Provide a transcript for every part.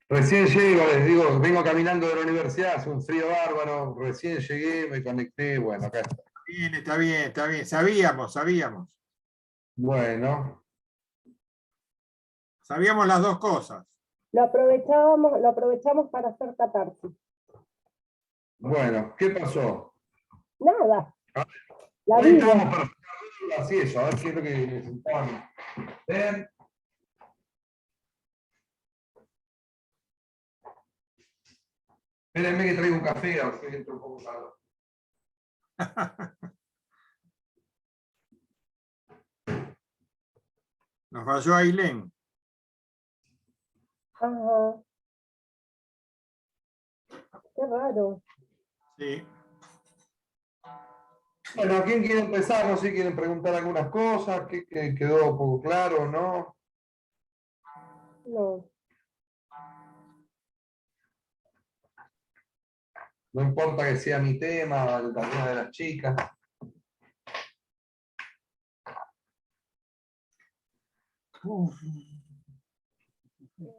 Recién llego, les digo, vengo caminando de la universidad, hace un frío bárbaro, recién llegué, me conecté, bueno, acá está. Bien, está bien, está bien. Sabíamos. Bueno, Sabíamos las dos cosas. Lo aprovechamos para hacer catarsis. bueno, ¿qué pasó? Nada, la Hoy vida. estábamos para sacar dudas y eso, a ver qué es lo que necesitaban ver. Espérenme que traigo un café, a ver si entra un poco calor. Nos falló Ailén. Ajá. Qué raro. Sí. Bueno, ¿quién quiere empezar? No sé, quieren preguntar algunas cosas, ¿qué quedó un poco claro o no? No. No importa que sea mi tema, el tema de las chicas.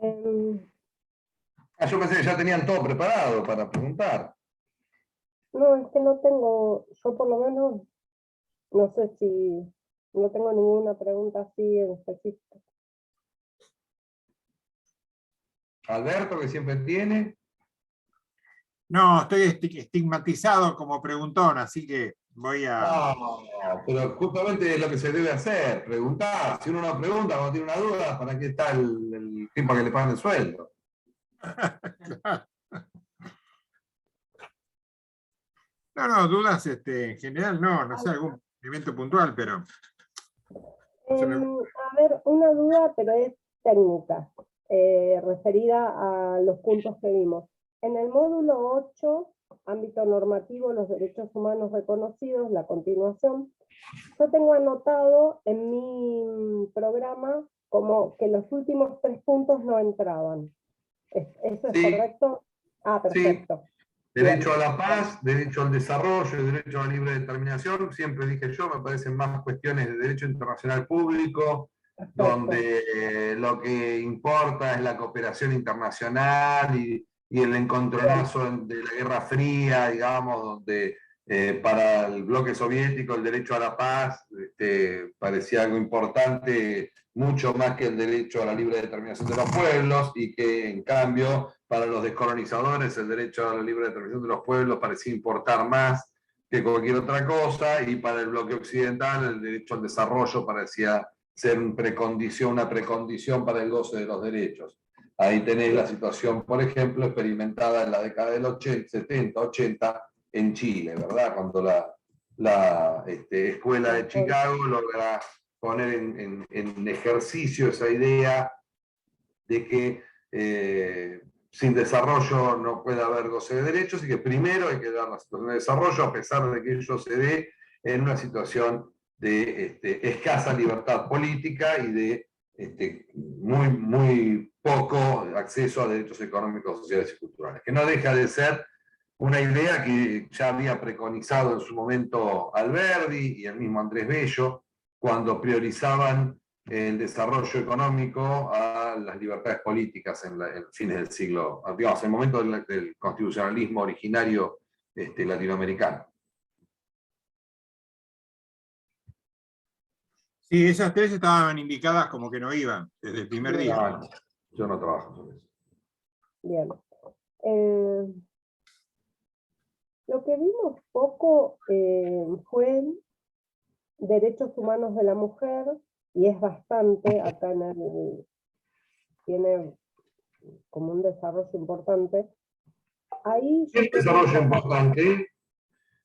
Em, Yo pensé que ya tenían todo preparado para preguntar. no, es que no tengo, yo por lo menos, no sé si, no tengo ninguna pregunta así en específico. Alberto, que siempre tiene. No, estoy estigmatizado como preguntón, así que voy a. No, pero justamente es lo que se debe hacer, preguntar. Si uno no pregunta cuando tiene una duda, ¿para qué está el tiempo que le pagan el sueldo? No, dudas en general no sé, algún evento puntual, pero. se me- A ver, una duda, pero es técnica, referida a los puntos que vimos. En el módulo 8, ámbito normativo, los derechos humanos reconocidos, la continuación, yo tengo anotado en mi programa como que los últimos 3 puntos no entraban. ¿Eso es Sí, correcto? Ah, sí. perfecto. Derecho a Bien. la paz, derecho al desarrollo, derecho a la libre determinación, siempre dije yo, me parecen más cuestiones de derecho internacional público, Perfecto. donde lo que importa es la cooperación internacional y el Bien. encontronazo de la Guerra Fría, digamos, donde para el bloque soviético el derecho a la paz parecía algo importante, mucho más que el derecho a la libre determinación de los pueblos, y que en cambio para los descolonizadores el derecho a la libre determinación de los pueblos parecía importar más que cualquier otra cosa, y para el bloque occidental el derecho al desarrollo parecía ser una precondición para el goce de los derechos. Ahí tenés la situación, por ejemplo, experimentada en la década del 80, 70, 80 en Chile, ¿verdad? Cuando la escuela de Chicago logra poner en ejercicio esa idea de que sin desarrollo no puede haber goce de derechos, y que primero hay que dar la situación de desarrollo, a pesar de que ello se dé en una situación de escasa libertad política y de muy poco acceso a derechos económicos, sociales y culturales, que no deja de ser una idea que ya había preconizado en su momento Alberdi y el mismo Andrés Bello, cuando priorizaban el desarrollo económico a las libertades políticas en fines del siglo, digamos, en el momento del constitucionalismo originario latinoamericano. Sí, esas tres estaban indicadas como que no iban desde el primer día. No, yo no trabajo sobre eso. Bien. Lo que vimos poco fue derechos humanos de la mujer, y es bastante, acá tiene como un desarrollo importante. Ahí yo ¿Tiene un quería desarrollo saber, importante?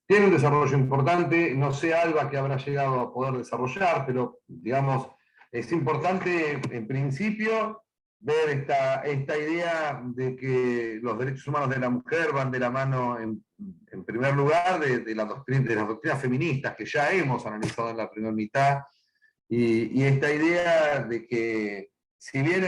Tiene un desarrollo importante, no sé Alba que habrá llegado a poder desarrollar, pero digamos, es importante en principio ver esta idea de que los derechos humanos de la mujer van de la mano, en primer lugar, de las doctrinas feministas que ya hemos analizado en la primera mitad, y esta idea de que si bien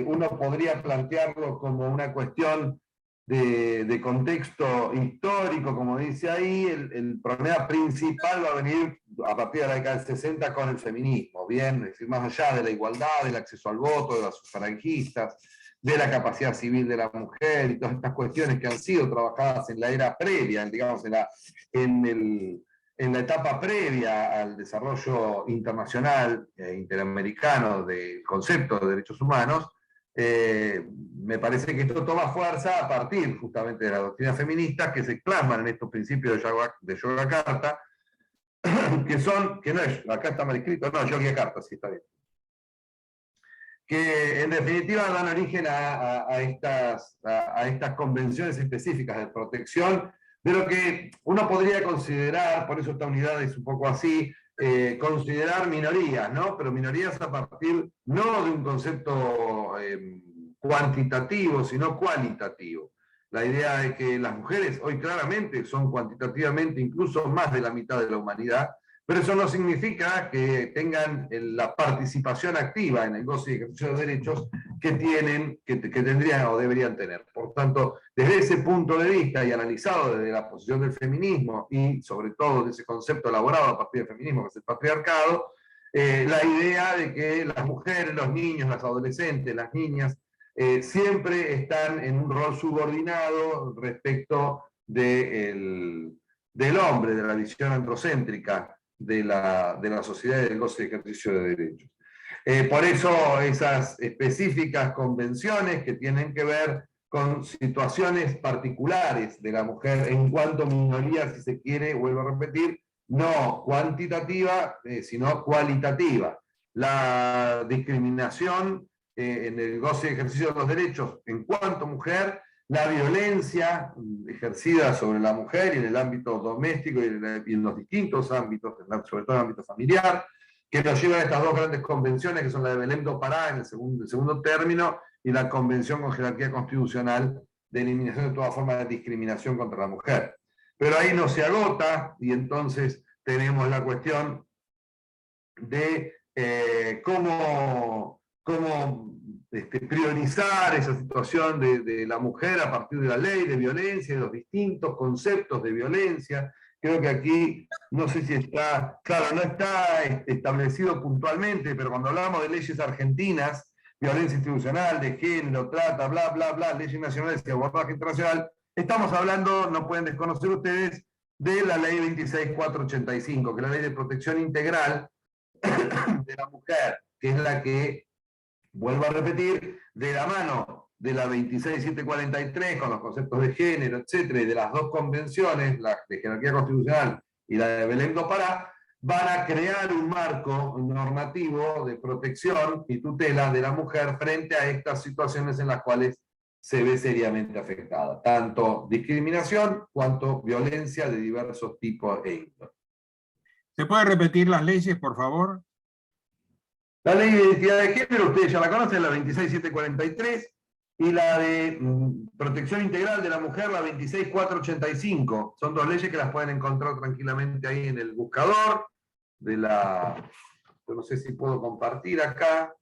uno podría plantearlo como una cuestión de contexto histórico, como dice ahí, el problema principal va a venir a partir de la década del 60 con el feminismo, ¿bien? Es decir, más allá de la igualdad, del acceso al voto, de las sufragistas, de la capacidad civil de la mujer y todas estas cuestiones que han sido trabajadas en la era previa, digamos, en la etapa previa al desarrollo internacional e interamericano del concepto de derechos humanos, me parece que esto toma fuerza a partir justamente de las doctrinas feministas que se plasman en estos principios de Yogyakarta, que no es, acá está mal escrito, no, Yogyakarta, sí está bien. Que en definitiva dan origen a estas convenciones específicas de protección, de lo que uno podría considerar, por eso esta unidad es un poco así, considerar minorías, ¿no? Pero minorías a partir no de un concepto cuantitativo, sino cualitativo. La idea de que las mujeres hoy claramente son cuantitativamente incluso más de la mitad de la humanidad, pero eso no significa que tengan la participación activa en el goce y ejercicio de derechos que tendrían o deberían tener. Por tanto, desde ese punto de vista y analizado desde la posición del feminismo y sobre todo de ese concepto elaborado a partir del feminismo, que es el patriarcado, la idea de que las mujeres, los niños, las adolescentes, las niñas, siempre están en un rol subordinado respecto del hombre, de la visión androcéntrica de la sociedad y del goce y ejercicio de derechos. Por eso esas específicas convenciones que tienen que ver con situaciones particulares de la mujer en cuanto minoría, si se quiere, vuelvo a repetir, no cuantitativa, sino cualitativa. La discriminación en el goce y ejercicio de los derechos en cuanto mujer, la violencia ejercida sobre la mujer y en el ámbito doméstico y en los distintos ámbitos, sobre todo en el ámbito familiar, que nos llevan a estas dos grandes convenciones, que son la de Belém do Pará en el segundo término, y la Convención con Jerarquía Constitucional de Eliminación de toda forma de discriminación contra la mujer. Pero ahí no se agota, y entonces tenemos la cuestión de cómo priorizar esa situación de la mujer a partir de la ley de violencia, de los distintos conceptos de violencia. Creo que aquí, no sé si está, claro, no está establecido puntualmente, pero cuando hablamos de leyes argentinas, violencia institucional, de género, trata, bla, bla, bla, leyes nacionales y abordaje internacional, estamos hablando, no pueden desconocer ustedes, de la ley 26485, que es la ley de protección integral de la mujer, que es la que, vuelvo a repetir, de la mano de la 26743 con los conceptos de género, etcétera, y de las dos convenciones, la de jerarquía constitucional y la de Belém do Pará, van a crear un marco normativo de protección y tutela de la mujer frente a estas situaciones en las cuales se ve seriamente afectada, tanto discriminación cuanto violencia de diversos tipos e índole. ¿Se puede repetir las leyes, por favor? La ley de identidad de género, ustedes ya la conocen, la 26743, y la de protección integral de la mujer, la 26485. Son dos leyes que las pueden encontrar tranquilamente ahí en el buscador de la... Yo no sé si puedo compartir acá.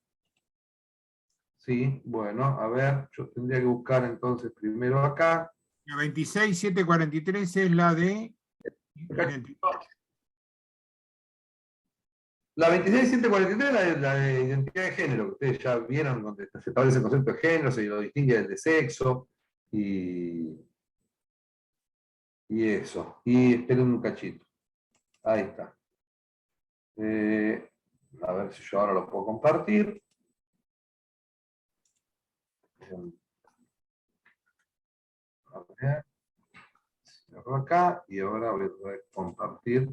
Sí, bueno, a ver, yo tendría que buscar entonces primero acá. La 26743 es la de... La 26743 es la de identidad de género, que ustedes ya vieron, donde se establece el concepto de género, se lo distingue del de sexo, y eso. Y esperen un cachito. Ahí está. A ver si yo ahora lo puedo compartir. A ver. Cierro acá y ahora voy a compartir.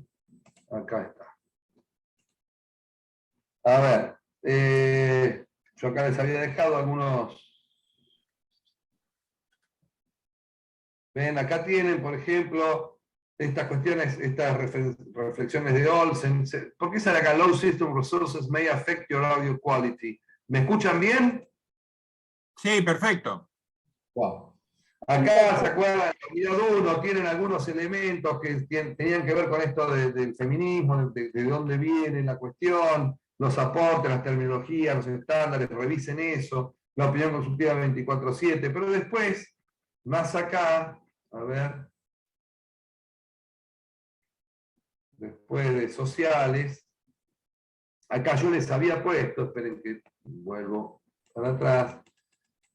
Acá está. A ver, yo acá les había dejado algunos. Ven, acá tienen, por ejemplo, estas cuestiones, estas reflexiones de Olsen. ¿Por qué sale acá? Low system resources may affect your audio quality. ¿Me escuchan bien? Sí, perfecto. Wow. Acá se acuerdan, en la unidad 1 tienen algunos elementos que tenían que ver con esto del feminismo, de dónde viene la cuestión, los aportes, las terminologías, los estándares, revisen eso, la opinión consultiva 24/7, pero después, más acá, a ver, después de sociales, acá yo les había puesto, esperen que vuelvo para atrás,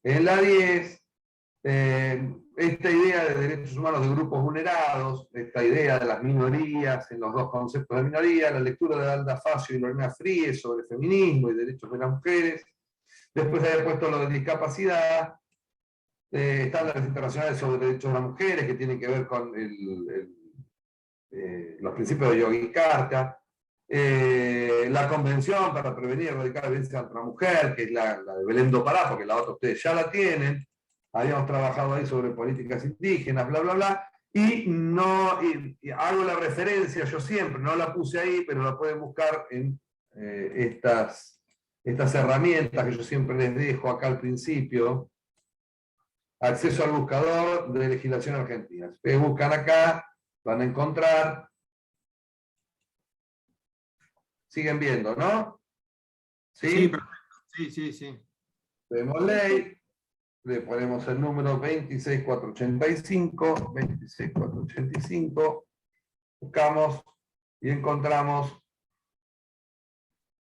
En la 10, esta idea de derechos humanos de grupos vulnerados, esta idea de las minorías, en los dos conceptos de minoría, la lectura de Alda Facio y Lorena Fries sobre feminismo y derechos de las mujeres. Después había puesto lo de discapacidad, estándares internacionales sobre derechos de las mujeres, que tienen que ver con los principios de Yogyakarta, la convención para prevenir y erradicar la violencia contra la mujer, que es la de Belén do Pará, porque la otra ustedes ya la tienen. Habíamos trabajado ahí sobre políticas indígenas, bla, bla, bla, y hago la referencia, yo siempre, no la puse ahí, pero la pueden buscar en estas herramientas que yo siempre les dejo acá al principio. Acceso al buscador de legislación argentina. Si ustedes buscan acá, van a encontrar. Siguen viendo, ¿no? ¿Sí? Sí, perfecto. Sí. Vemos ley, le ponemos el número 26485, 26485, buscamos y encontramos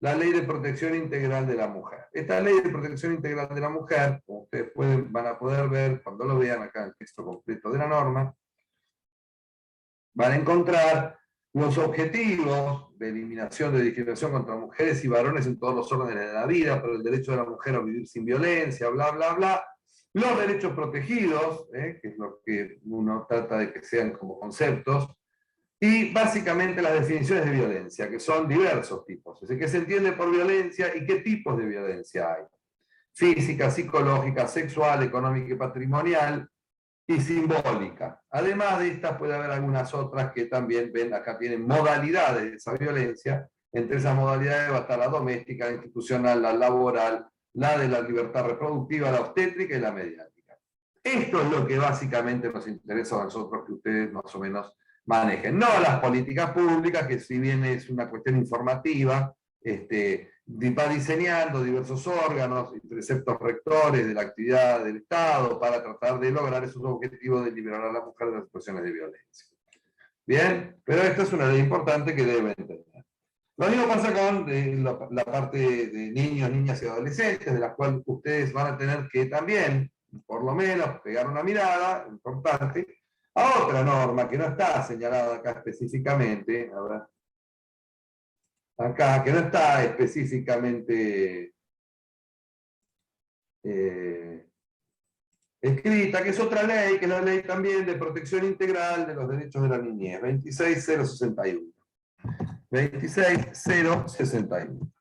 la Ley de Protección Integral de la Mujer. Esta Ley de Protección Integral de la Mujer, como ustedes van a poder ver cuando lo vean acá en el texto completo de la norma, van a encontrar los objetivos de eliminación de discriminación contra mujeres y varones en todos los órdenes de la vida, por el derecho de la mujer a vivir sin violencia, bla, bla, bla. Los derechos protegidos, que es lo que uno trata de que sean como conceptos, y básicamente las definiciones de violencia, que son diversos tipos. Es decir, ¿qué se entiende por violencia y qué tipos de violencia hay? Física, psicológica, sexual, económica y patrimonial, y simbólica. Además de estas puede haber algunas otras que también ven, acá tienen modalidades de esa violencia. Entre esas modalidades va a estar la doméstica, la institucional, la laboral, la de la libertad reproductiva, la obstétrica y la mediática. Esto es lo que básicamente nos interesa a nosotros que ustedes más o menos manejen. No las políticas públicas, que si bien es una cuestión informativa, va diseñando diversos órganos y preceptos rectores de la actividad del Estado para tratar de lograr esos objetivos de liberar a la mujer de las situaciones de violencia. Bien, pero esta es una ley importante que deben entender. Lo mismo pasa con la parte de niños, niñas y adolescentes, de las cuales ustedes van a tener que también, por lo menos, pegar una mirada importante a otra norma que no está señalada acá específicamente, a ver, acá, que no está específicamente escrita, que es otra ley, que es la ley también de protección integral de los derechos de la niñez, 26061. 26061.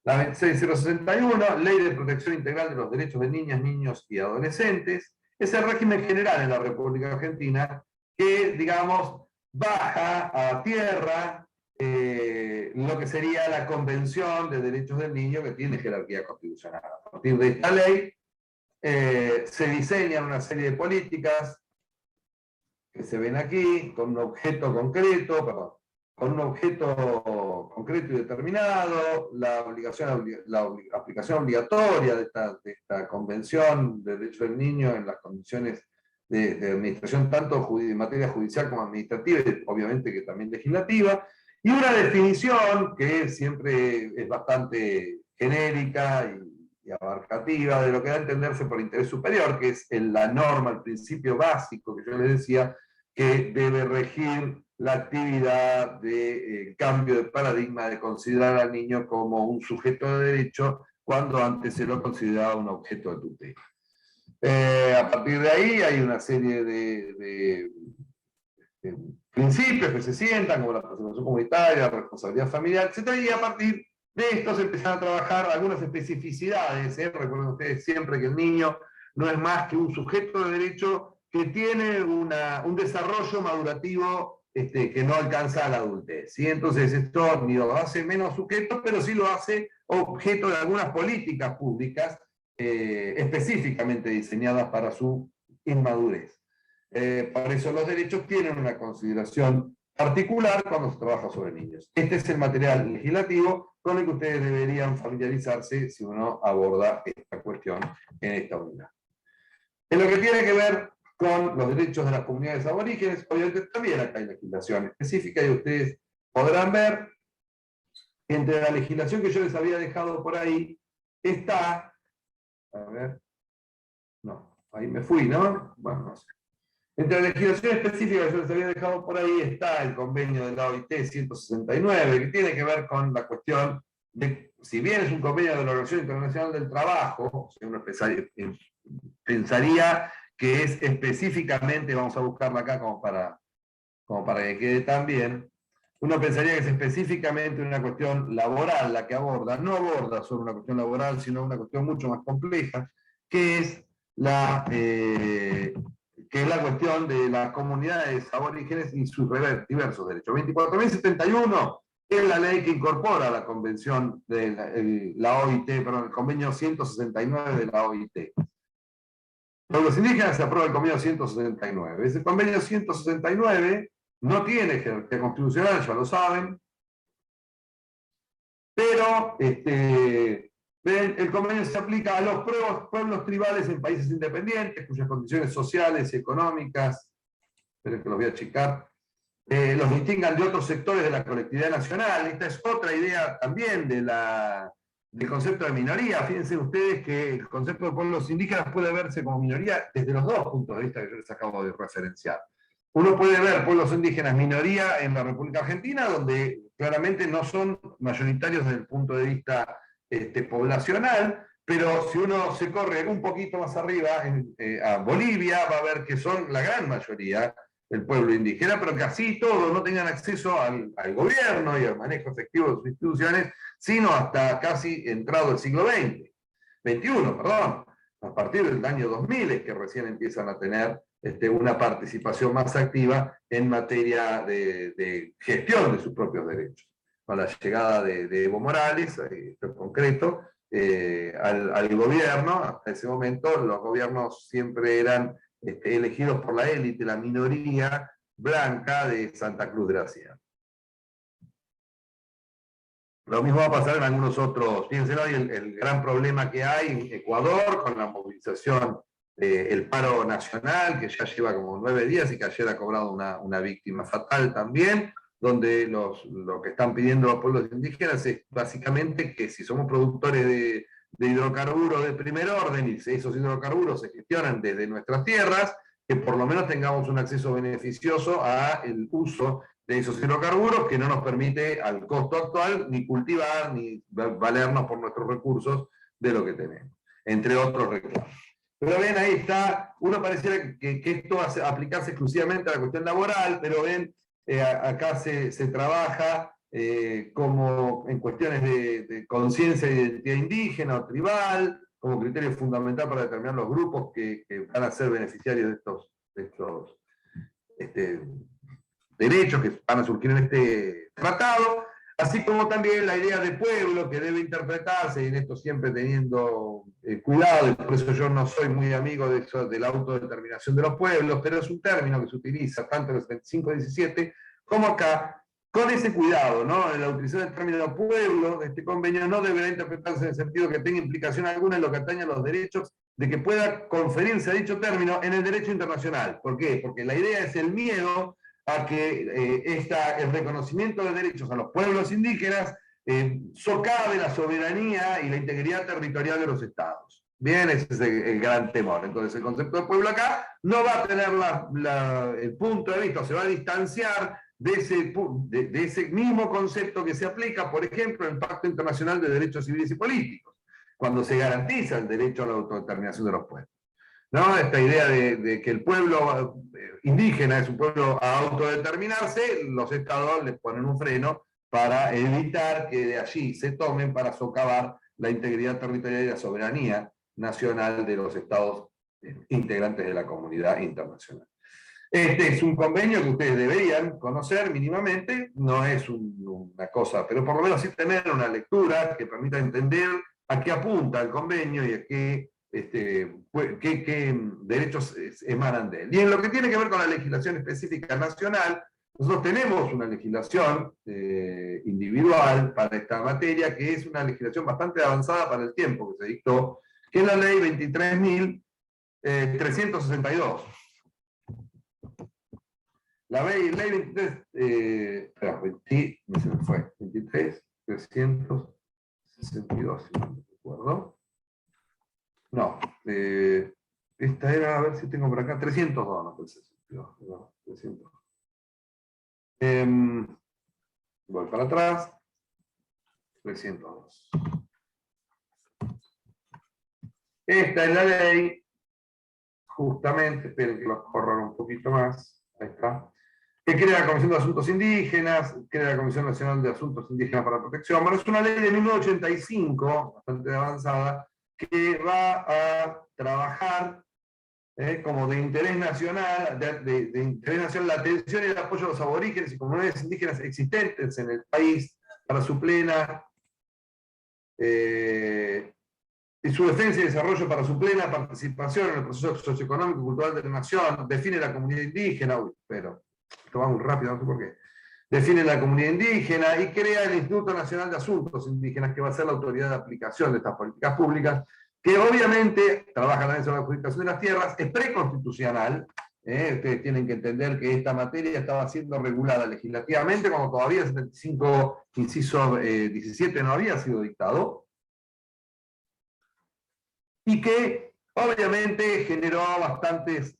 La 26061, Ley de Protección Integral de los Derechos de Niñas, Niños y Adolescentes, es el régimen general en la República Argentina que, digamos, baja a tierra lo que sería la Convención de Derechos del Niño, que tiene jerarquía constitucional. A partir de esta ley se diseñan una serie de políticas que se ven aquí, con un objeto concreto, con un objeto concreto y determinado, la aplicación obligatoria de esta Convención de Derechos del Niño en las condiciones de administración, tanto en materia judicial como administrativa, y obviamente que también legislativa, y una definición que siempre es bastante genérica y abarcativa de lo que da a entenderse por interés superior, que es la norma, el principio básico que yo les decía, que debe regir la actividad de cambio de paradigma de considerar al niño como un sujeto de derecho cuando antes se lo consideraba un objeto de tutela. A partir de ahí hay una serie de principios que se sientan, como la participación comunitaria, la responsabilidad familiar, etc. Y a partir de esto se empiezan a trabajar algunas especificidades. Recuerden ustedes siempre que el niño no es más que un sujeto de derecho que tiene un desarrollo madurativo que no alcanza a la adultez. ¿Sí? Entonces esto ni lo hace menos sujeto, pero sí lo hace objeto de algunas políticas públicas específicamente diseñadas para su inmadurez. Por eso los derechos tienen una consideración particular cuando se trabaja sobre niños. Este es el material legislativo con el que ustedes deberían familiarizarse si uno aborda esta cuestión en esta unidad. En lo que tiene que ver con los derechos de las comunidades aborígenes, obviamente también acá hay legislación específica y ustedes podrán ver que entre la legislación que yo les había dejado por ahí está, a ver, No, ahí me fui, ¿no? Bueno, no sé. Entre la legislación específica que yo les había dejado por ahí está el convenio de la OIT 169, que tiene que ver con la cuestión de, si bien es un convenio de la Organización Internacional del Trabajo, o sea, uno pensaría que es específicamente, vamos a buscarla acá como para que quede tan bien, uno pensaría que es específicamente una cuestión laboral la que aborda, no aborda solo una cuestión laboral, sino una cuestión mucho más compleja, que es la cuestión de las comunidades aborígenes y sus diversos derechos. 24.071 es la ley que incorpora la convención de la OIT, perdón, el convenio 169 de la OIT. Los indígenas se aprueba el convenio 169. Ese convenio 169 no tiene jerarquía constitucional, ya lo saben, pero el convenio se aplica a los pueblos tribales en países independientes, cuyas condiciones sociales y económicas, esperen que los voy a checar, los distingan de otros sectores de la colectividad nacional. Esta es otra idea también del concepto de minoría. Fíjense ustedes que el concepto de pueblos indígenas puede verse como minoría desde los dos puntos de vista que yo les acabo de referenciar. Uno puede ver pueblos indígenas minoría en la República Argentina, donde claramente no son mayoritarios desde el punto de vista poblacional, pero si uno se corre un poquito más arriba a Bolivia, va a ver que son la gran mayoría el pueblo indígena, pero que así todos no tengan acceso al gobierno y al manejo efectivo de sus instituciones, sino hasta casi entrado el siglo XXI, perdón. A partir del año 2000 es que recién empiezan a tener una participación más activa en materia de gestión de sus propios derechos. Con la llegada de Evo Morales, en concreto, al gobierno, hasta ese momento los gobiernos siempre eran elegidos por la élite, la minoría blanca de Santa Cruz de la Sierra. Lo mismo va a pasar en algunos otros. Fíjense hoy el gran problema que hay en Ecuador con la movilización, el paro nacional, que ya lleva como 9 días y que ayer ha cobrado una víctima fatal también, donde lo que están pidiendo los pueblos indígenas es básicamente que si somos productores de hidrocarburos de primer orden y esos hidrocarburos se gestionan desde nuestras tierras, que por lo menos tengamos un acceso beneficioso al uso de esos hidrocarburos que no nos permite al costo actual ni cultivar ni valernos por nuestros recursos de lo que tenemos, entre otros reclamos. Pero ven, ahí está, uno pareciera que esto va a aplicarse exclusivamente a la cuestión laboral, pero ven, acá se trabaja como en cuestiones de conciencia y identidad indígena o tribal, como criterio fundamental para determinar los grupos que van a ser beneficiarios de estos derechos que van a surgir en este tratado, así como también la idea de pueblo que debe interpretarse, y en esto siempre teniendo cuidado, y por eso yo no soy muy amigo de eso, de la autodeterminación de los pueblos, pero es un término que se utiliza tanto en el 25-17 como acá, con ese cuidado, ¿no? La utilización del término pueblo de este convenio no deberá interpretarse en el sentido que tenga implicación alguna en lo que atañe a los derechos de que pueda conferirse a dicho término en el derecho internacional. ¿Por qué? Porque la idea es el miedo a que el reconocimiento de derechos a los pueblos indígenas socave la soberanía y la integridad territorial de los estados. Bien, ese es el gran temor. Entonces, el concepto de pueblo acá no va a tener el punto de vista, se va a distanciar de ese mismo concepto que se aplica, por ejemplo, en el Pacto Internacional de Derechos Civiles y Políticos, cuando se garantiza el derecho a la autodeterminación de los pueblos, ¿no? Esta idea de que el pueblo indígena es un pueblo a autodeterminarse, los estados le ponen un freno para evitar que de allí se tomen para socavar la integridad territorial y la soberanía nacional de los estados integrantes de la comunidad internacional. Este es un convenio que ustedes deberían conocer mínimamente, no es una cosa, pero por lo menos sí tener una lectura que permita entender a qué apunta el convenio y a qué derechos emanan de él. Y en lo que tiene que ver con la legislación específica nacional, nosotros tenemos una legislación individual para esta materia, que es una legislación bastante avanzada para el tiempo que se dictó, que es la ley 23.362. La ley 23, se me fue, 23.362, si no me recuerdo. No, Esta era, a ver si tengo por acá, 302, no pensé. No, 300. Voy para atrás. 302. Esta es la ley, justamente, esperen que los corran un poquito más. Ahí está. Que crea la Comisión de Asuntos Indígenas, crea la Comisión Nacional de Asuntos Indígenas para la Protección. Bueno, es una ley de 1985, bastante avanzada, que va a trabajar como de interés nacional, de interés nacional, la atención y el apoyo a los aborígenes y comunidades indígenas existentes en el país para su plena y su defensa y desarrollo para su plena participación en el proceso socioeconómico y cultural de la nación, define la comunidad indígena, pero esto va muy rápido, no sé por qué, define la comunidad indígena y crea el Instituto Nacional de Asuntos Indígenas, que va a ser la autoridad de aplicación de estas políticas públicas, que obviamente trabaja también sobre la adjudicación de las tierras, es preconstitucional. Ustedes tienen que entender que esta materia estaba siendo regulada legislativamente cuando todavía el 75, inciso 17 no había sido dictado, y que obviamente generó bastantes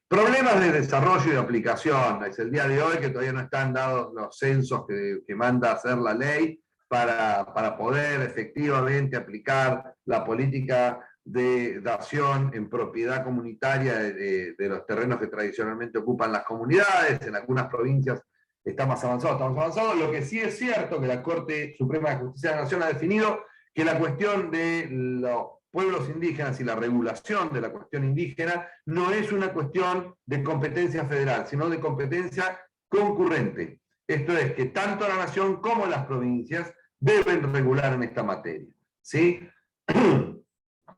problemas de desarrollo y de aplicación. Es el día de hoy que todavía no están dados los censos que manda hacer la ley para poder efectivamente aplicar la política de dación en propiedad comunitaria de los terrenos que tradicionalmente ocupan las comunidades. En algunas provincias está más avanzado, está más avanzado. Lo que sí es cierto que la Corte Suprema de Justicia de la Nación ha definido que la cuestión de los pueblos indígenas y la regulación de la cuestión indígena no es una cuestión de competencia federal, sino de competencia concurrente. Esto es que tanto la nación como las provincias deben regular en esta materia, ¿sí?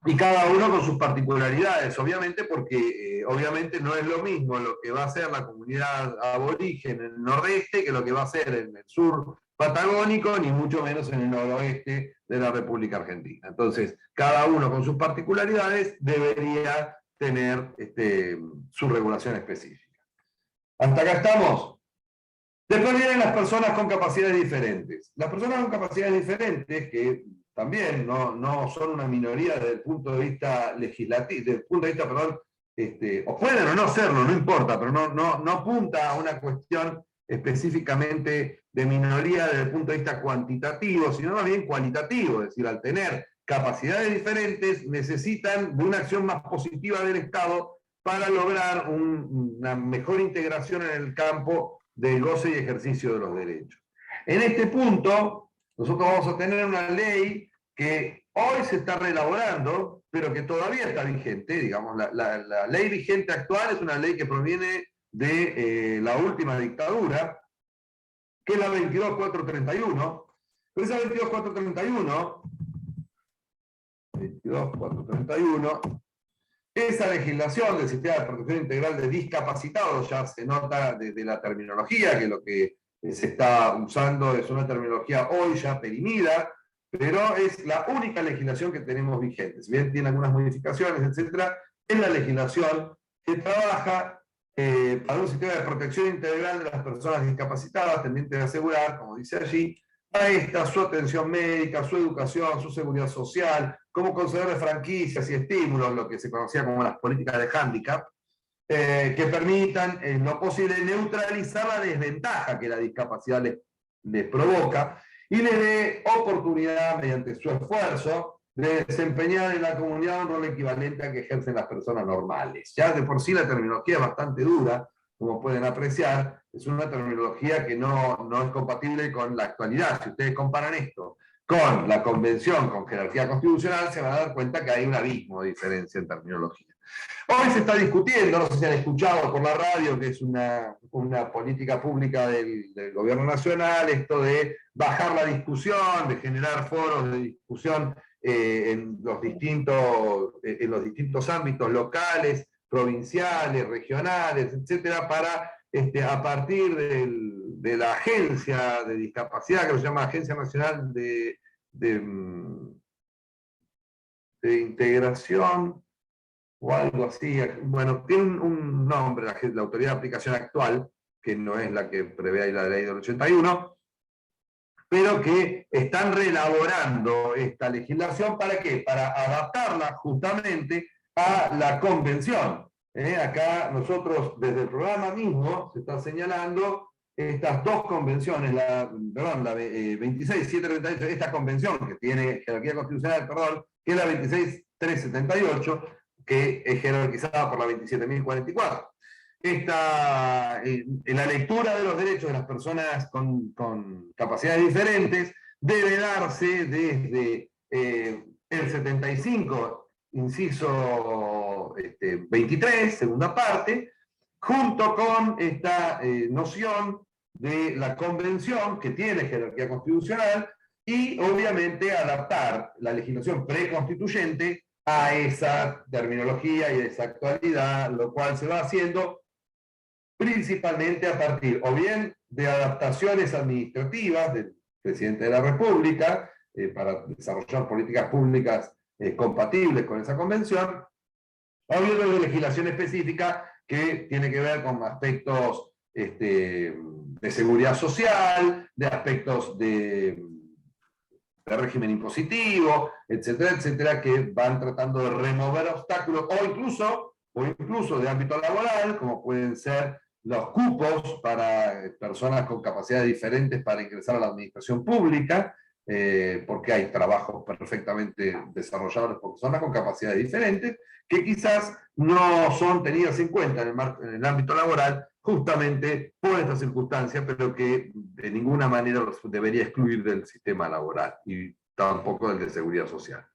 Y cada uno con sus particularidades, obviamente, porque obviamente no es lo mismo lo que va a hacer la comunidad aborigen en el nordeste que lo que va a hacer en el sur patagónico, ni mucho menos en el noroeste de la República Argentina. Entonces, cada uno con sus particularidades debería tener su regulación específica. ¿Hasta acá estamos? Después vienen las personas con capacidades diferentes. Las personas con capacidades diferentes, que también no son una minoría desde el punto de vista legislativo, desde el punto de vista, perdón, o pueden o no serlo, no importa, pero no apunta a una cuestión específicamente de minoría desde el punto de vista cuantitativo, sino más bien cualitativo, es decir, al tener capacidades diferentes necesitan de una acción más positiva del Estado para lograr una mejor integración en el campo del goce y ejercicio de los derechos. En este punto, nosotros vamos a tener una ley que hoy se está reelaborando, pero que todavía está vigente. Digamos, la ley vigente actual es una ley que proviene de la última dictadura, que es la 22431. Pero esa 22431, esa legislación del Sistema de Protección Integral de Discapacitados, ya se nota desde la terminología que lo que se está usando es una terminología hoy ya perimida, pero es la única legislación que tenemos vigente. Si bien tiene algunas modificaciones, etc., es la legislación que trabaja para un sistema de protección integral de las personas discapacitadas, tendiente de asegurar, como dice allí, a esta su atención médica, su educación, su seguridad social, como conceder de franquicias y estímulos, lo que se conocía como las políticas de hándicap, que permitan en lo posible neutralizar la desventaja que la discapacidad les provoca y les dé oportunidad, mediante su esfuerzo, de desempeñar en la comunidad un rol equivalente a que ejercen las personas normales. Ya de por sí la terminología es bastante dura, como pueden apreciar, es una terminología que no es compatible con la actualidad. Si ustedes comparan esto con la convención, con jerarquía constitucional, se van a dar cuenta que hay un abismo de diferencia en terminología. Hoy se está discutiendo, no sé si han escuchado por la radio, que es una política pública del gobierno nacional, esto de bajar la discusión, de generar foros de discusión en los distintos ámbitos locales, provinciales, regionales, etcétera, para a partir de la agencia de discapacidad, que se llama Agencia Nacional de Integración, o algo así. Bueno, tiene un nombre, la autoridad de aplicación actual, que no es la que prevé ahí la ley del 81, pero que están reelaborando esta legislación. ¿Para qué? Para adaptarla justamente a la convención. Acá nosotros, desde el programa mismo, se está señalando estas dos convenciones, la 26.738, esta convención que tiene jerarquía constitucional, perdón, que es la 26.378, que es jerarquizada por la 27.044. En la lectura de los derechos de las personas con capacidades diferentes debe darse desde el 75, inciso 23, segunda parte, junto con esta noción de la convención que tiene jerarquía constitucional y obviamente adaptar la legislación preconstituyente a esa terminología y a esa actualidad, lo cual se va haciendo principalmente a partir o bien de adaptaciones administrativas del presidente de la República para desarrollar políticas públicas compatibles con esa convención, o bien de legislación específica que tiene que ver con aspectos de seguridad social, de aspectos de régimen impositivo, etcétera, etcétera, que van tratando de remover obstáculos, o incluso de ámbito laboral, como pueden ser los cupos para personas con capacidades diferentes para ingresar a la administración pública, porque hay trabajos perfectamente desarrollados por personas con capacidades diferentes, que quizás no son tenidas en cuenta en el ámbito laboral, justamente por esta circunstancia, pero que de ninguna manera los debería excluir del sistema laboral y tampoco del de seguridad social.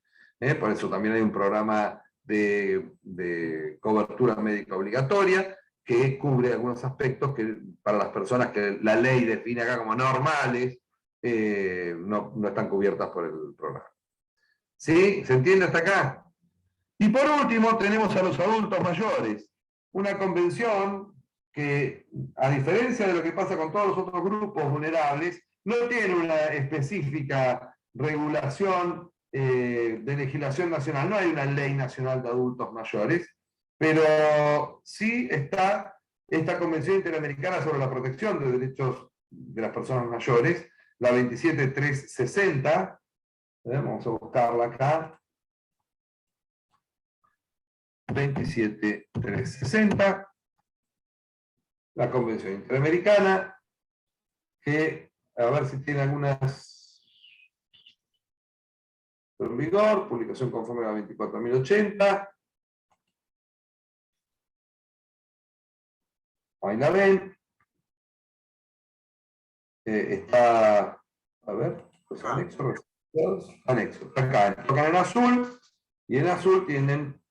Por eso también hay un programa de cobertura médica obligatoria que cubre algunos aspectos que para las personas que la ley define acá como normales, no están cubiertas por el programa. ¿Sí? ¿Se entiende hasta acá? Y por último tenemos a los adultos mayores, una convención que, a diferencia de lo que pasa con todos los otros grupos vulnerables, no tiene una específica regulación de legislación nacional, no hay una ley nacional de adultos mayores, pero sí está esta Convención Interamericana sobre la Protección de Derechos de las Personas Mayores, la 27.360, vamos a buscarla acá, 27.360, la Convención Interamericana, que a ver si tiene algunas en vigor, publicación conforme a la 24.080, ahí la ven, está, a ver, pues anexo, acá, tocan en azul, y en azul tienen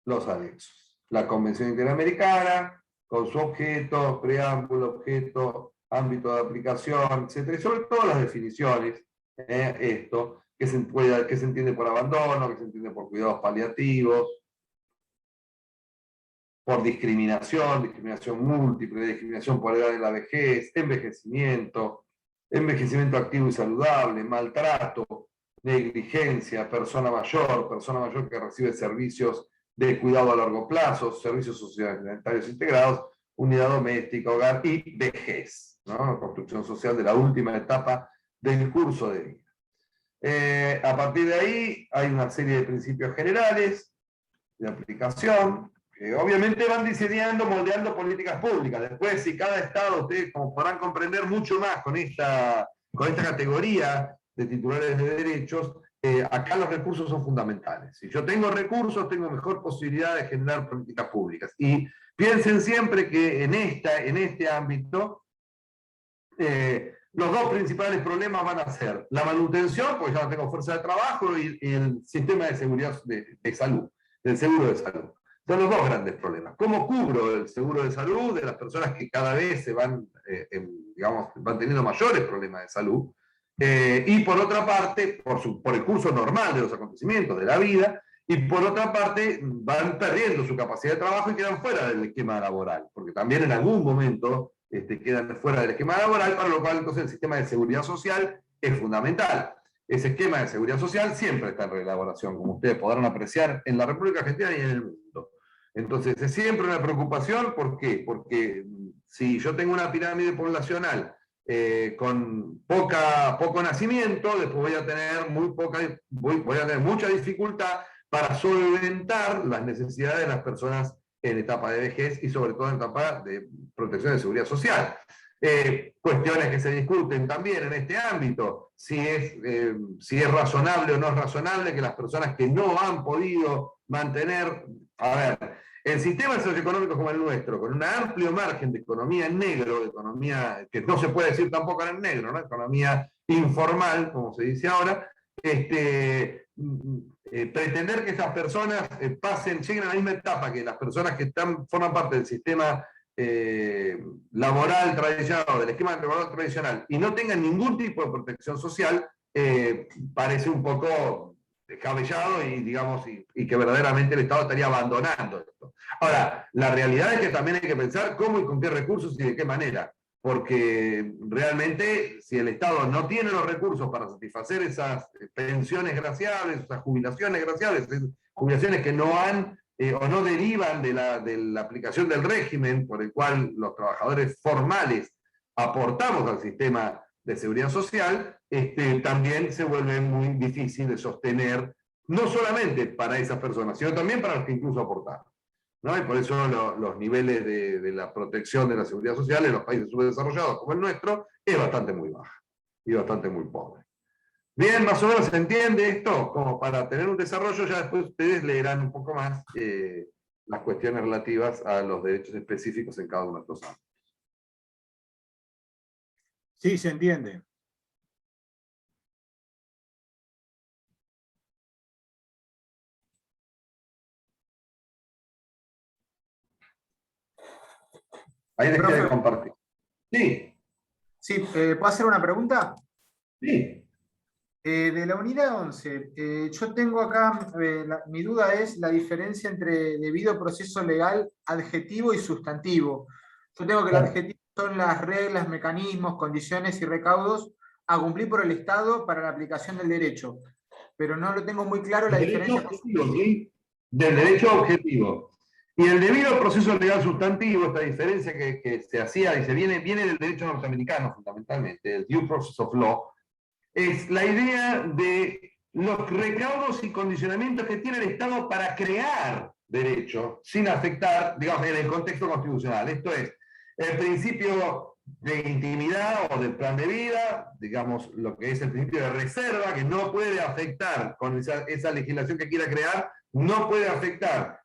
los anexos. La Convención Interamericana, con su objeto, preámbulo, objeto, ámbito de aplicación, etc. Y sobre todo las definiciones, esto, qué se entiende por abandono, qué se entiende por cuidados paliativos, por discriminación múltiple, discriminación por edad de la vejez, envejecimiento activo y saludable, maltrato, negligencia, persona mayor que recibe servicios de cuidado a largo plazo, servicios sociosanitarios integrados, unidad doméstica, hogar y vejez, ¿no? Construcción social de la última etapa del curso de vida. A partir de ahí hay una serie de principios generales de aplicación, que obviamente van diseñando, moldeando políticas públicas. Después, si cada estado, ustedes como podrán comprender mucho más con esta categoría de titulares de derechos, acá los recursos son fundamentales. Si yo tengo recursos, tengo mejor posibilidad de generar políticas públicas. Y piensen siempre que en este ámbito, los dos principales problemas van a ser la manutención, porque ya no tengo fuerza de trabajo, y el sistema de seguridad de salud, del seguro de salud. Son los dos grandes problemas. ¿Cómo cubro el seguro de salud de las personas que cada vez se van teniendo mayores problemas de salud? Y por otra parte, por el curso normal de los acontecimientos de la vida, y por otra parte van perdiendo su capacidad de trabajo y quedan fuera del esquema laboral, porque también en algún momento quedan fuera del esquema laboral, para lo cual entonces el sistema de seguridad social es fundamental. Ese esquema de seguridad social siempre está en reelaboración, como ustedes podrán apreciar en la República Argentina y en el mundo. Entonces es siempre una preocupación, ¿por qué? Porque si yo tengo una pirámide poblacional con poco nacimiento, después voy a tener mucha dificultad para solventar las necesidades de las personas en etapa de vejez y sobre todo en etapa de protección de seguridad social. Cuestiones que se discuten también en este ámbito, si es razonable o no es razonable que las personas que no han podido mantener, a ver, en sistemas socioeconómicos como el nuestro, con un amplio margen de economía en negro, de economía que no se puede decir tampoco en negro, ¿no? Economía informal, como se dice ahora, pretender que esas personas lleguen a la misma etapa que las personas que forman parte del sistema laboral tradicional o del esquema laboral tradicional y no tengan ningún tipo de protección social, parece un poco descabellado y, digamos, y que verdaderamente el Estado estaría abandonando esto. Ahora, la realidad es que también hay que pensar cómo y con qué recursos y de qué manera, porque realmente si el Estado no tiene los recursos para satisfacer esas pensiones graciables, esas jubilaciones graciables, jubilaciones que no han o no derivan de la aplicación del régimen por el cual los trabajadores formales aportamos al sistema de seguridad social, también se vuelve muy difícil de sostener, no solamente para esas personas, sino también para los que incluso aportaron, ¿no? Y por eso los niveles de la protección de la seguridad social en los países subdesarrollados como el nuestro es bastante muy baja y bastante muy pobre. Bien, más o menos se entiende esto, como para tener un desarrollo, ya después ustedes leerán un poco más las cuestiones relativas a los derechos específicos en cada uno de estos ámbitos. Sí, se entiende. Ahí les Profe. quiero compartir. Sí, Sí, ¿puedo hacer una pregunta? sí. De la unidad 11, yo tengo acá, mi duda es la diferencia entre debido proceso legal, adjetivo y sustantivo. Yo tengo que el adjetivo son las reglas, mecanismos, condiciones y recaudos a cumplir por el Estado para la aplicación del derecho, pero no lo tengo muy claro la diferencia. Objetivo, ¿sí? Del derecho objetivo. Y el debido proceso legal sustantivo, esta diferencia que se hacía y viene del derecho norteamericano fundamentalmente, el due process of law, es la idea de los recaudos y condicionamientos que tiene el Estado para crear derecho sin afectar, digamos, en el contexto constitucional. Esto es, el principio de intimidad o del plan de vida, digamos, lo que es el principio de reserva, que no puede afectar con esa legislación que quiera crear, no puede afectar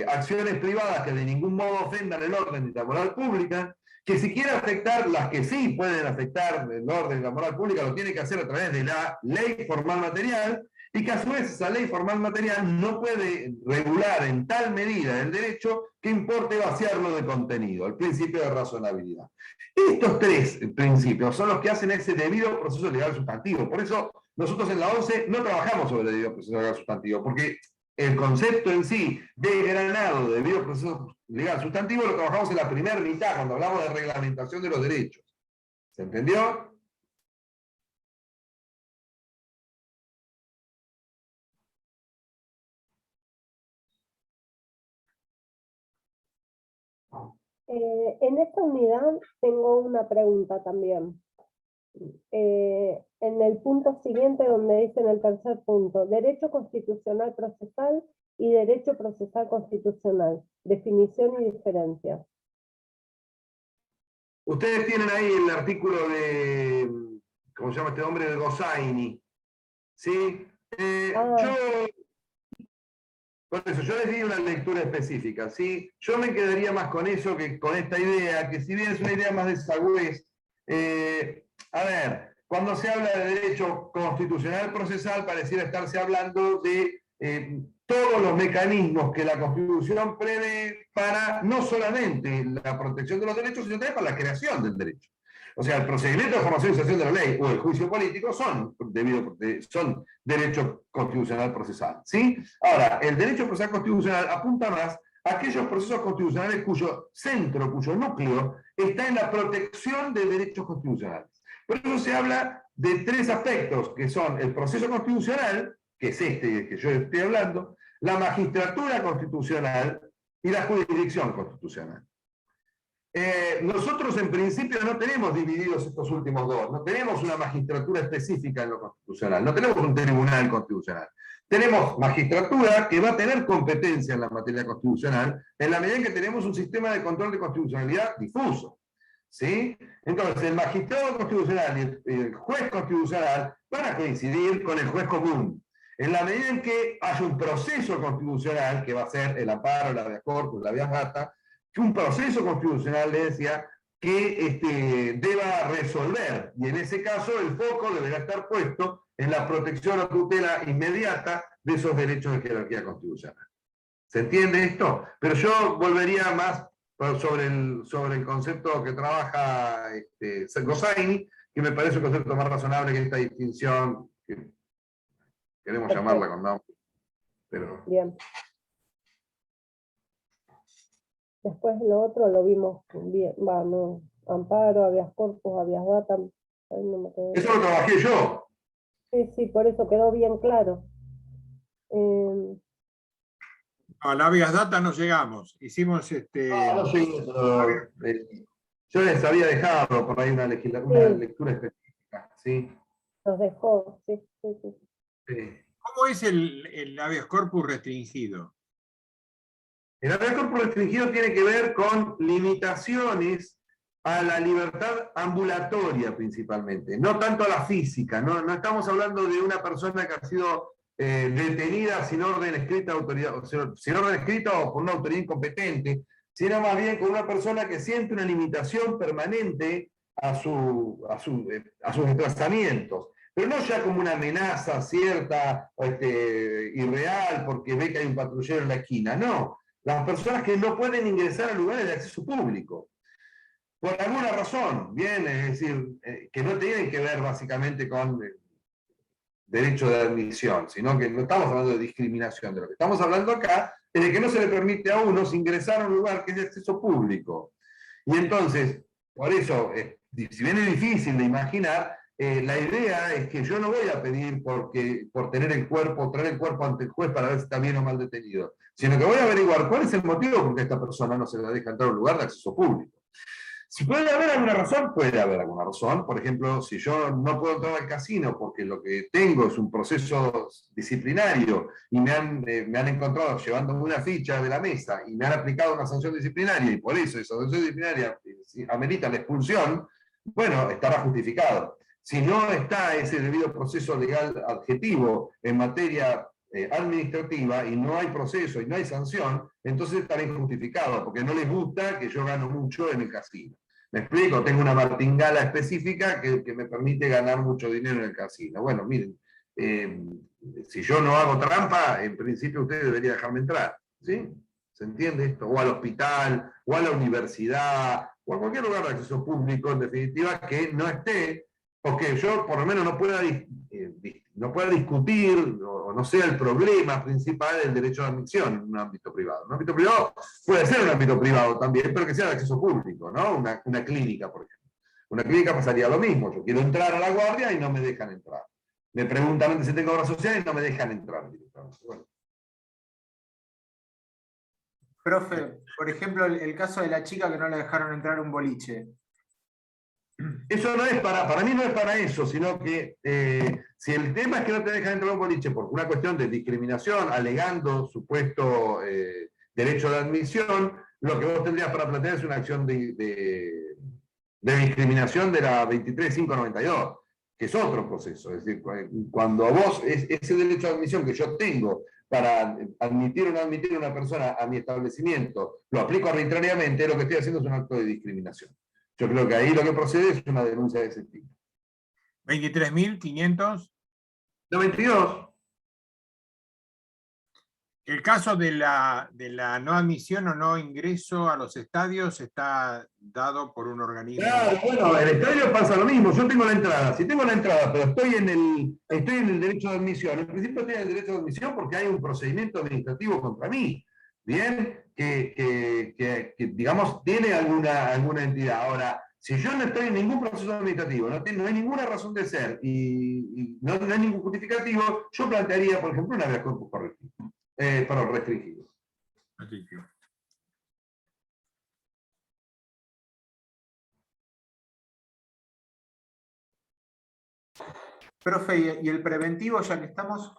acciones privadas que de ningún modo ofendan el orden y la moral pública, que si quiere afectar las que sí pueden afectar el orden y la moral pública, lo tiene que hacer a través de la ley formal material, y que a su vez esa ley formal material no puede regular en tal medida el derecho que importe vaciarlo de contenido, el principio de razonabilidad. Estos tres principios son los que hacen ese debido proceso legal sustantivo. Por eso nosotros en la ONCE no trabajamos sobre el debido proceso legal sustantivo, porque el concepto en sí de granado de debido proceso legal sustantivo lo trabajamos en la primera mitad, cuando hablamos de reglamentación de los derechos. ¿Se entendió? En esta unidad tengo una pregunta también. En el punto siguiente, donde dice en el tercer punto, derecho constitucional procesal y derecho procesal constitucional, definición y diferencia. Ustedes tienen ahí el artículo de, ¿cómo se llama este hombre? De Gossaini. ¿Sí? Por eso, yo les di una lectura específica, ¿sí? Yo me quedaría más con eso que con esta idea, que si bien es una idea más de sagüez, a ver, cuando se habla de derecho constitucional procesal, pareciera estarse hablando de todos los mecanismos que la Constitución prevé para no solamente la protección de los derechos, sino también para la creación del derecho. O sea, el procedimiento de formación y sanción de la ley o el juicio político son derecho constitucional procesal, ¿sí? Ahora, el derecho procesal constitucional apunta más a aquellos procesos constitucionales cuyo centro, cuyo núcleo, está en la protección de derechos constitucionales. Por eso se habla de tres aspectos, que son el proceso constitucional, que es este que yo estoy hablando, la magistratura constitucional y la jurisdicción constitucional. Nosotros en principio no tenemos divididos estos últimos dos, no tenemos una magistratura específica en lo constitucional, no tenemos un tribunal constitucional. Tenemos magistratura que va a tener competencia en la materia constitucional en la medida en que tenemos un sistema de control de constitucionalidad difuso. ¿Sí? Entonces, el magistrado constitucional y el juez constitucional van a coincidir con el juez común. En la medida en que haya un proceso constitucional, que va a ser el amparo, la habeas corpus, la habeas data, que un proceso constitucional, le decía, que deba resolver. Y en ese caso, el foco deberá estar puesto en la protección o tutela inmediata de esos derechos de jerarquía constitucional. ¿Se entiende esto? Pero yo volvería más sobre el concepto que trabaja Gossaini, que me parece un concepto más razonable que esta distinción, que queremos llamarla con nombre. Pero... Bien. Después lo otro lo vimos bien, no, amparo, habeas corpus, habeas data. No me quedó. Eso lo trabajé yo. Sí, por eso quedó bien claro. A la habeas data no llegamos. Hicimos No llegué, pero yo les había dejado por ahí una lectura específica. ¿Sí? Nos dejó, sí. ¿Cómo es el habeas corpus restringido? El habeas corpus restringido tiene que ver con limitaciones a la libertad ambulatoria principalmente, no tanto a la física. No estamos hablando de una persona que ha sido detenida sin orden escrita, sin orden escrita o por una autoridad incompetente, sino más bien con una persona que siente una limitación permanente a sus desplazamientos. Pero no ya como una amenaza cierta, irreal, porque ve que hay un patrullero en la esquina, no. Las personas que no pueden ingresar a lugares de acceso público, por alguna razón, bien, es decir, que no tienen que ver básicamente con derecho de admisión, sino que no estamos hablando de discriminación, de lo que estamos hablando acá es de que no se le permite a unos ingresar a un lugar que es de acceso público. Y entonces, por eso, si bien es difícil de imaginar, la idea es que yo no voy a pedir por tener el cuerpo, traer el cuerpo ante el juez para ver si está bien o mal detenido, sino que voy a averiguar cuál es el motivo por qué esta persona no se le deja entrar a un lugar de acceso público. Si puede haber alguna razón, puede haber alguna razón. Por ejemplo, si yo no puedo entrar al casino porque lo que tengo es un proceso disciplinario y me han encontrado llevándome una ficha de la mesa y me han aplicado una sanción disciplinaria y por eso esa sanción disciplinaria amerita la expulsión, bueno, estará justificado. Si no está ese debido proceso legal adjetivo en materia administrativa y no hay proceso y no hay sanción, entonces estará injustificado porque no les gusta que yo gano mucho en el casino. ¿Me explico? Tengo una martingala específica que me permite ganar mucho dinero en el casino. Bueno, miren, si yo no hago trampa, en principio usted debería dejarme entrar. ¿Sí? ¿Se entiende esto? O al hospital, o a la universidad, o a cualquier lugar de acceso público, en definitiva, que no esté, o que yo por lo menos no pueda discutir, o no sea el problema principal del derecho de admisión en un ámbito privado. Un ámbito privado puede ser un ámbito privado también, pero que sea de acceso público, ¿no? Una clínica, por ejemplo. Una clínica pasaría lo mismo. Yo quiero entrar a la guardia y no me dejan entrar. Me preguntan si tengo obra social y no me dejan entrar directamente. Bueno. Profe, por ejemplo, el caso de la chica que no le dejaron entrar a un boliche. Eso no es para mí no es para eso, sino que si el tema es que no te dejan entrar a un boliche por una cuestión de discriminación, alegando supuesto derecho de admisión, lo que vos tendrías para plantear es una acción de discriminación de la 23.592, que es otro proceso. Es decir, cuando vos, ese derecho de admisión que yo tengo para admitir o no admitir a una persona a mi establecimiento, lo aplico arbitrariamente, lo que estoy haciendo es un acto de discriminación. Yo creo que ahí lo que procede es una denuncia de ese tipo. 23.500. 92. El caso de la no admisión o no ingreso a los estadios está dado por un organismo. Claro, bueno, en el estadio pasa lo mismo. Yo tengo la entrada. Si tengo la entrada, pero estoy en el derecho de admisión. En principio estoy en el derecho de admisión porque hay un procedimiento administrativo contra mí. Bien, que digamos, tiene alguna entidad. Ahora, si yo no estoy en ningún proceso administrativo, no hay ninguna razón de ser y no hay ningún justificativo, yo plantearía, por ejemplo, un habeas corpus restringido. Profe, ¿y el preventivo, ya que estamos?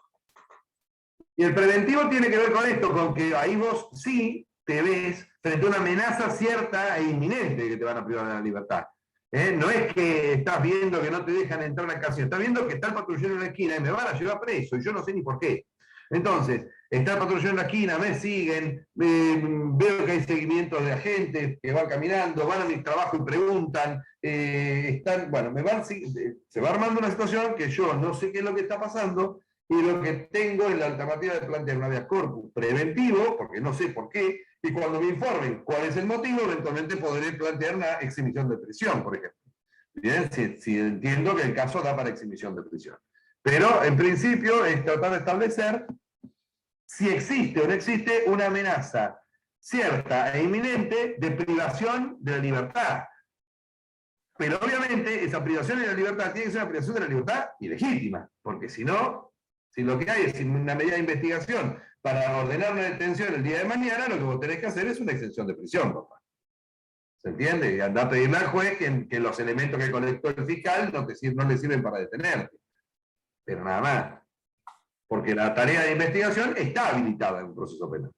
Y el preventivo tiene que ver con esto, con que ahí vos sí te ves frente a una amenaza cierta e inminente que te van a privar de la libertad. No es que estás viendo que no te dejan entrar a la cárcel, estás viendo que está el patrullero en la esquina y me van a llevar preso y yo no sé ni por qué. Entonces, está el patrullero en la esquina, me siguen, veo que hay seguimientos de agentes que van caminando, van a mi trabajo y preguntan, bueno, se va armando una situación que yo no sé qué es lo que está pasando, y lo que tengo es la alternativa de plantear un habeas corpus preventivo, porque no sé por qué, y cuando me informen cuál es el motivo, eventualmente podré plantear una exhibición de prisión, por ejemplo. Bien, si entiendo que el caso da para exhibición de prisión. Pero, en principio, es tratar de establecer si existe o no existe una amenaza cierta e inminente de privación de la libertad. Pero, obviamente, esa privación de la libertad tiene que ser una privación de la libertad ilegítima, porque si no, si lo que hay es una medida de investigación para ordenar una detención el día de mañana, lo que vos tenés que hacer es una exención de prisión, papá. ¿Se entiende? Y andá a pedirle al juez que los elementos que colectó el fiscal no le sirven para detenerte. Pero nada más. Porque la tarea de investigación está habilitada en un proceso penal.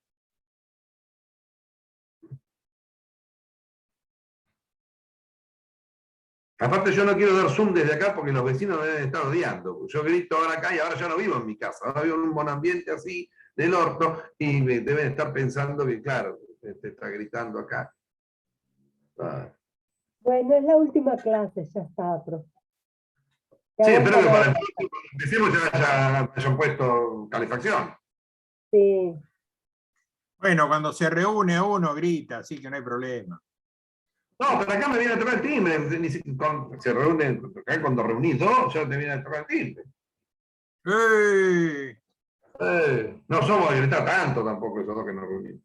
Aparte yo no quiero dar zoom desde acá porque los vecinos me deben estar odiando. Yo grito ahora acá y ahora ya no vivo en mi casa. Ahora vivo en un buen ambiente así del orto y me deben estar pensando que, claro, te está gritando acá. Bueno, es la última clase, ya está, profe. Sí, espero que para el próximo empecemos ya hayan puesto calefacción. Sí. Bueno, cuando se reúne uno grita, así que no hay problema. No, pero acá me viene a tocar el timbre. Se reúnen, acá cuando reunís dos, ya te viene a tocar el timbre. No somos de gritar tanto tampoco esos dos que nos reunimos.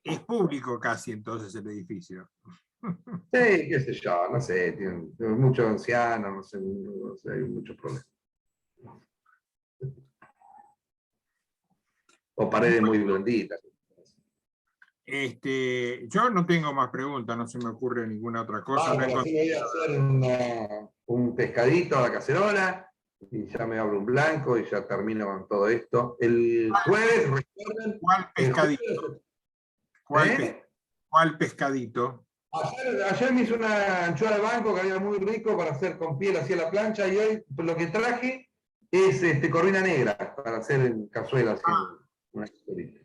Es público casi entonces el edificio. Sí, qué sé yo, no sé, tienen muchos ancianos, no sé, hay muchos problemas. O paredes muy blanditas. Yo no tengo más preguntas, no se me ocurre ninguna otra cosa. Así me voy a hacer un pescadito a la cacerola y ya me abro un blanco y ya termino con todo esto. El jueves, recuerden. ¿Cuál pescadito? ¿Cuál pescadito? Ayer me hice una anchoa de banco que había muy rico para hacer con piel hacia la plancha y hoy lo que traje es corvina negra para hacer en cazuela. Una cazuelita.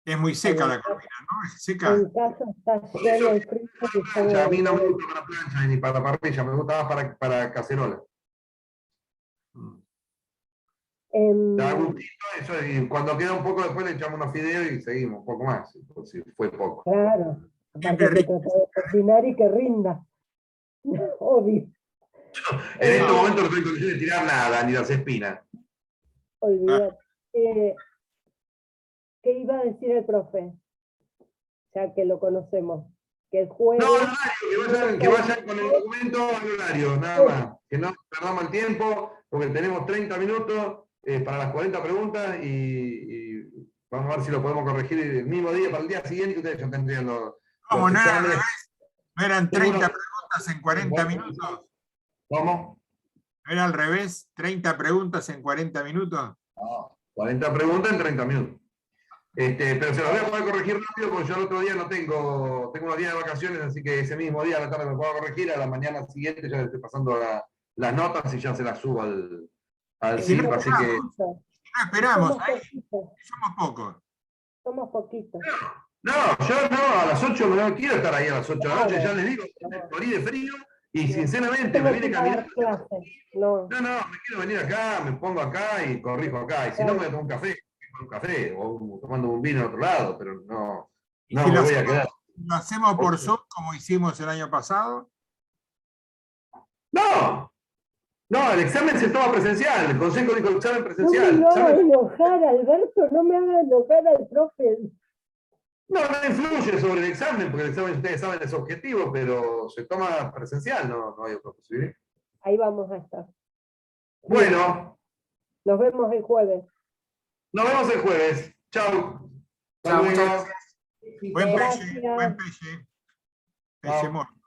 Es muy seca la corvina, ¿no? Es seca. En casa está lleno de frío. A mí no me gusta para plancha ni para parrilla, me gusta más para cacerola. Da gustito eso, y cuando queda un poco después le echamos unos fideos y seguimos un poco más, si fue poco. Claro, aparte que trata de cocinar y que rinda. Obvio. En este momento no estoy en condiciones de tirar nada, ni las espinas. Olvidar. ¿Qué iba a decir el profe? Ya que lo conocemos. Que el jueves... No, el horario, que vayan con el documento al horario, nada más. Que no perdamos el tiempo, porque tenemos 30 minutos para las 40 preguntas y vamos a ver si lo podemos corregir el mismo día para el día siguiente que ustedes ya tendrían los ¿Cómo no exámenes. ¿No eran 30 preguntas en 40 minutos? ¿Cómo? ¿No era al revés? ¿30 preguntas en 40 minutos? No, 40 preguntas en 30 minutos. Pero se los voy a poder corregir rápido porque yo el otro día no tengo unos días de vacaciones, así que ese mismo día a la tarde me puedo corregir, a la mañana siguiente ya le estoy pasando las notas y ya se las subo al Si CIP, no así que... no esperamos, Somos pocos. Somos poquitos. No, yo no, a las 8 no quiero estar ahí a las 8 de la noche, ya les digo, me morí de frío y sinceramente me vine caminando. No, me quiero venir acá, me pongo acá y corrijo acá, y si no me tomo un café o tomando un vino en otro lado, pero no me voy a quedar. ¿Lo hacemos por Zoom como hicimos el año pasado? No, el examen se toma presencial, el consejo dijo examen presencial. No me hagas enojar, Alberto, no me hagas enojar al profe. No influye sobre el examen, porque el examen, ustedes saben, es objetivo, pero se toma presencial, no hay otra posibilidad. Ahí vamos a estar. Bueno. Nos vemos el jueves. Nos vemos el jueves. Chau. Chau, muchas gracias. Buen peche. Ese modo.